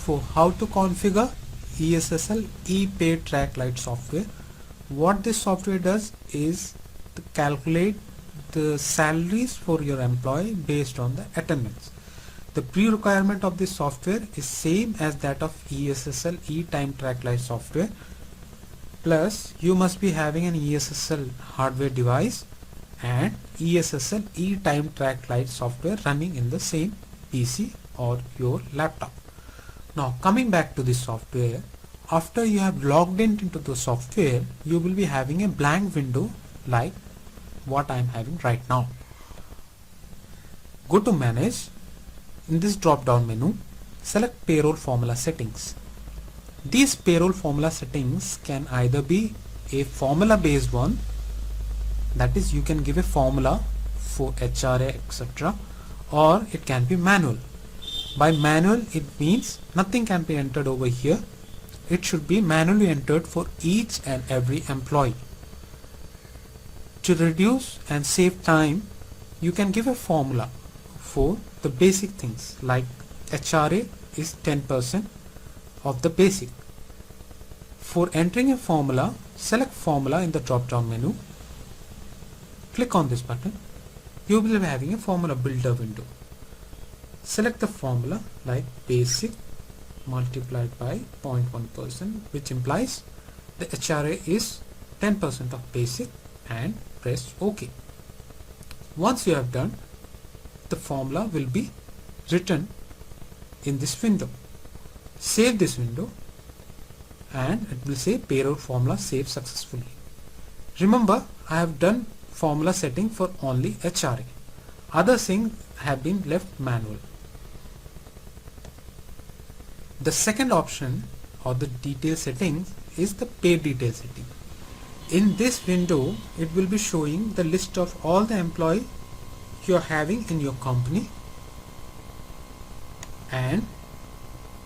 for how to configure ESSL ePay Track Lite software. What this software does is to calculate the salaries for your employee based on the attendance. The pre-requirement of this software is same as that of ESSL eTime Track Lite software, plus you must be having an ESSL hardware device and ESSL eTime Track Lite software running in the same PC or your laptop. Now coming back to this software, after you have logged in into the software, you will be having a blank window like what I am having right now. Go to Manage. In this drop down menu, select Payroll Formula Settings. These payroll formula settings can either be a formula based one, that is you can give a formula for HRA etc., or it can be manual. By manual it means nothing can be entered over here. It should be manually entered for each and every employee. To reduce and save time, you can give a formula for the basic things like HRA is 10% of the basic. For entering a formula, select formula in the drop down menu. Click on this button. You will be having a formula builder window. Select the formula like basic multiplied by 0.1%, which implies the HRA is 10% of basic, and press OK. Once you have done, the formula will be written in this window. Save this window and it will say payroll formula saved successfully. Remember, I have done formula setting for only HRA. Other things have been left manual. The second option or the detail settings is the pay detail setting. In this window, it will be showing the list of all the employees you are having in your company, and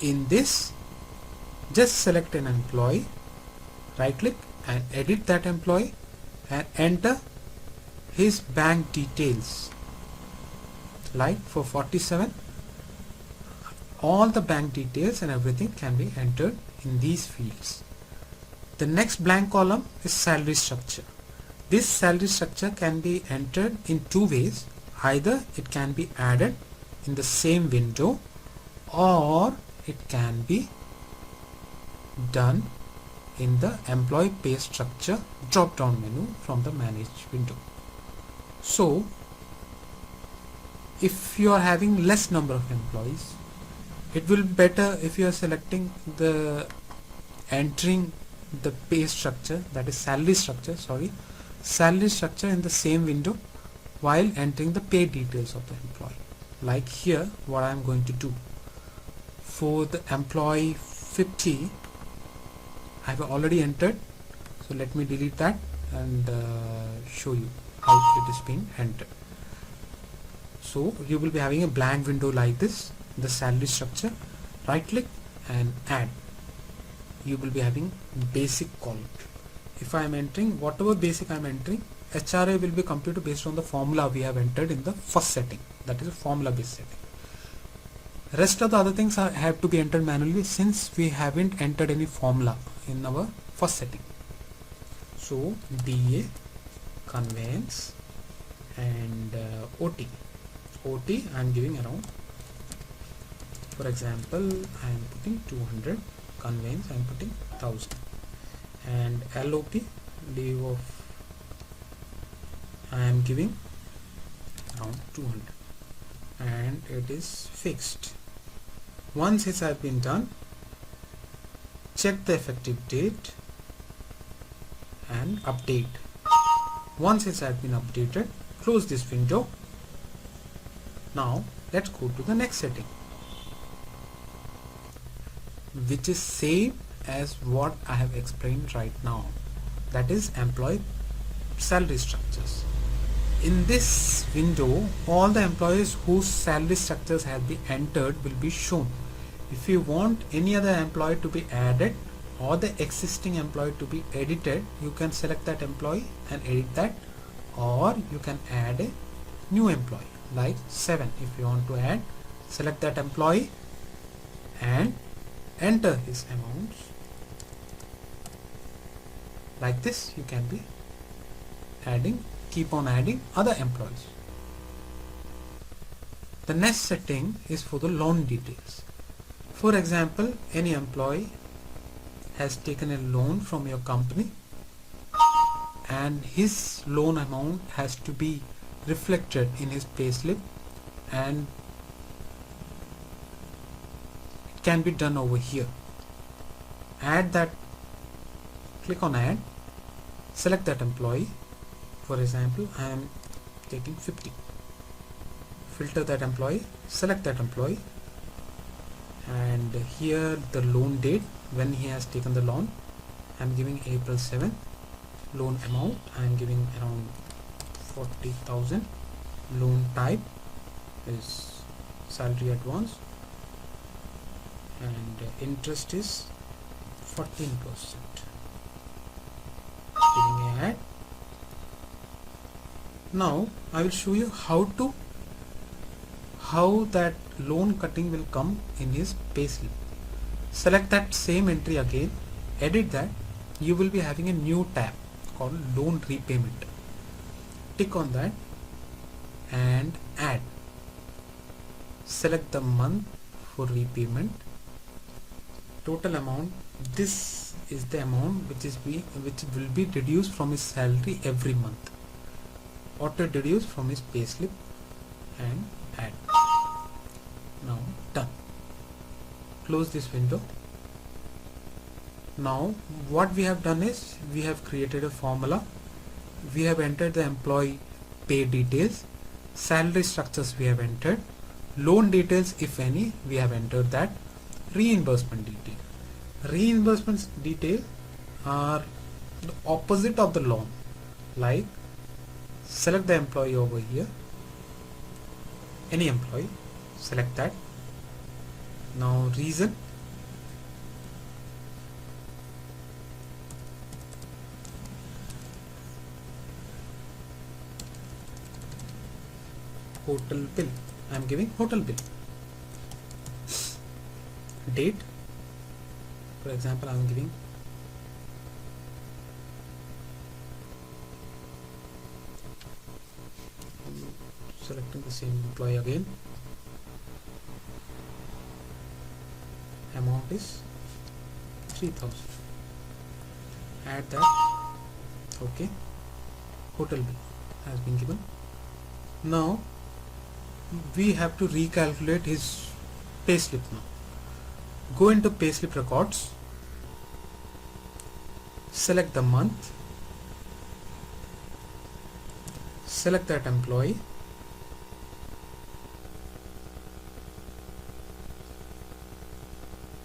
in this just select an employee, right click and edit that employee and enter his bank details. Like for 47, all the bank details and everything can be entered in these fields. The next blank column is salary structure. This salary structure can be entered in two ways. Either it can be added in the same window, or it can be done in the employee pay structure drop down menu from the manage window. So if you are having less number of employees, it will be better if you are selecting the entering the pay structure, that is salary structure in the same window while entering the pay details of the employee. Like here, what I am going to do for the employee 50, I have already entered, so let me delete that and show you how it is being entered. So you will be having a blank window like this, the salary structure. Right click and add. You will be having basic column. If I am entering whatever basic I am entering, HRA will be computed based on the formula we have entered in the first setting, that is a formula based setting. Rest of the other things have to be entered manually since we haven't entered any formula in our first setting. So DA, conveyance and OT. OT I am giving around, for example I am putting 200, conveyance I am putting 1000, and LOP, leave of, I am giving around 200, and it is fixed. Once it has been done, check the effective date and update. Once it has been updated, close this window. Now let's go to the next setting, which is same as what I have explained right now, that is employee salary structures. In this window, all the employees whose salary structures have been entered will be shown. If you want any other employee to be added or the existing employee to be edited, you can select that employee and edit that, or you can add a new employee like 7. If you want to add, select that employee and enter his amounts. Like this, you can be adding, keep on adding other employees. The next setting is for the loan details. For example, any employee has taken a loan from your company and his loan amount has to be reflected in his payslip, and it can be done over here. Add that, click on add, select that employee. For example, I am taking 50. Filter that employee, select that employee, and here the loan date when he has taken the loan, I am giving April 7. Loan amount I am giving around 40,000. Loan type is salary advance, and interest is 14%. Giving a add. Now I will show you how that loan cutting will come in his payslip. Select that same entry again, edit that. You will be having a new tab called loan repayment. Tick on that and add. Select the month for repayment. Total amount. This is the amount which will be deduced from his salary every month. Auto deduce from his payslip and add. Now done. Close this window. Now what we have done is we have created a formula. We have entered the employee pay details, salary structures we have entered, loan details if any we have entered that, reimbursement detail. Reimbursement detail are the opposite of the loan. Like, select the employee over here, any employee, select that. Now reason, hotel bill, I am giving hotel bill. Date, for example, I am giving selecting the same employee again. Amount is 3,000. Add that. Okay. Hotel bill has been given. Now we have to recalculate his payslip now. Go into payslip records. Select the month. Select that employee.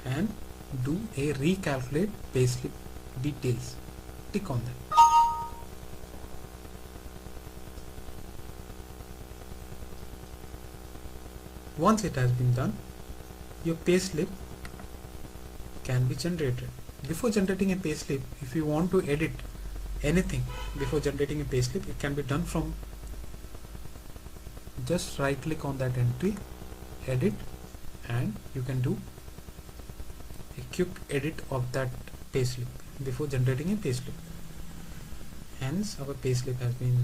And do a recalculate payslip details. Tick on that. Once it has been done, your payslip can be generated. Before generating a payslip, if you want to edit anything before generating a payslip, it can be done from just right click on that entry, edit, and you can do a quick edit of that payslip before generating a payslip. Hence our payslip has been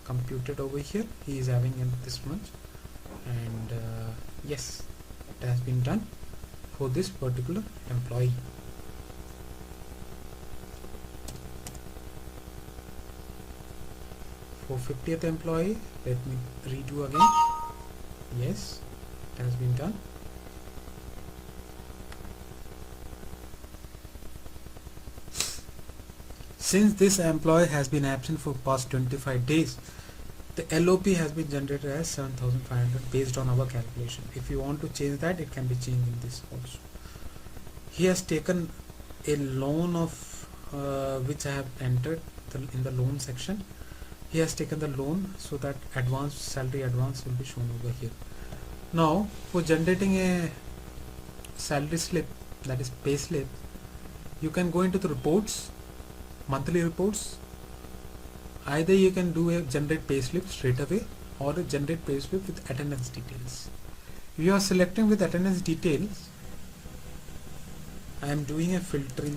computed over here. He is having this much, and yes, it has been done for this particular employee. For 50th employee, let me redo again. Yes, it has been done. Since this employee has been absent for past 25 days, the LOP has been generated as 7,500 based on our calculation. If you want to change that, it can be changed in this also. He has taken a loan of which I have entered in the loan section. He has taken the loan, so that salary advance will be shown over here. Now for generating a salary slip, that is pay slip, you can go into the reports, monthly reports. Either you can do a generate payslip straight away, or a generate payslip with attendance details. If you are selecting with attendance details, I am doing a filter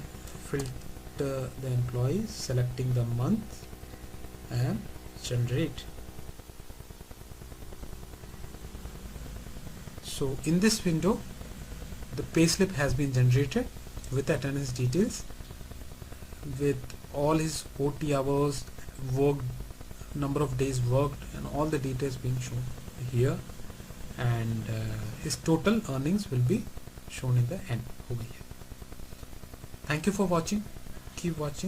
the employees, selecting the month and generate. So in this window the payslip has been generated with attendance details, with all his OT hours worked, number of days worked, and all the details being shown here, and his total earnings will be shown in the end over here. Thank you for watching. Keep watching.